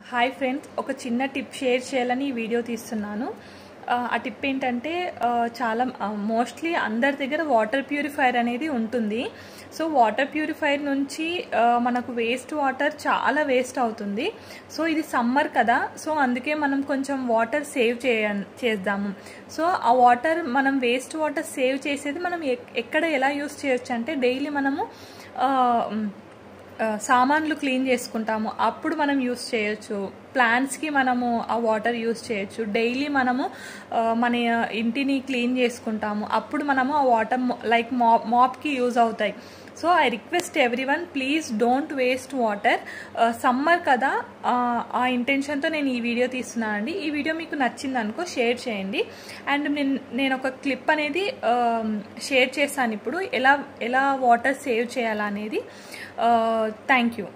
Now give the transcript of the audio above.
Hi friends, ఒక చిన్న tip share చేయాలని ఈ వీడియో తీస్తున్నాను. ఆ టిప్ ఏంటంటే చాలా మోస్ట్లీ అందరి దగ్గర వాటర్ ప్యూరిఫైయర్ అనేది ఉంటుంది. సో వాటర్ ప్యూరిఫైయర్ నుంచి మనకు వేస్ట్ వాటర్ చాలా వేస్ట్ అవుతుంది. సో ఇది సమ్మర్ కదా, సో అందుకే మనం కొంచెం వాటర్ సేవ్ చేద్దాము. సో ఆ వాటర్ మనం వేస్ట్ వాటర్ సేవ్ చేసేది మనం ఎక్కడ ఎలా యూస్ చేయొచ్చు అంటే, డైలీ మనము సామాన్లు క్లీన్ చేసుకుంటాము, అప్పుడు మనం యూస్ చేయొచ్చు. ప్లాంట్స్కి మనము ఆ వాటర్ యూస్ చేయొచ్చు. డైలీ మనము మన ఇంటిని క్లీన్ చేసుకుంటాము, అప్పుడు మనము ఆ వాటర్ లైక్ మాప్కి యూజ్ అవుతాయి. So I request everyone, please don't waste water. Summer కదా, ఆ ఇంటెన్షన్తో నేను ఈ వీడియో తీస్తున్నానండి. ఈ వీడియో మీకు నచ్చింది అనుకో షేర్ చేయండి. అండ్ నేను ఒక క్లిప్ అనేది షేర్ చేశాను ఇప్పుడు, ఎలా వాటర్ సేవ్ చేయాలనేది. Thank you.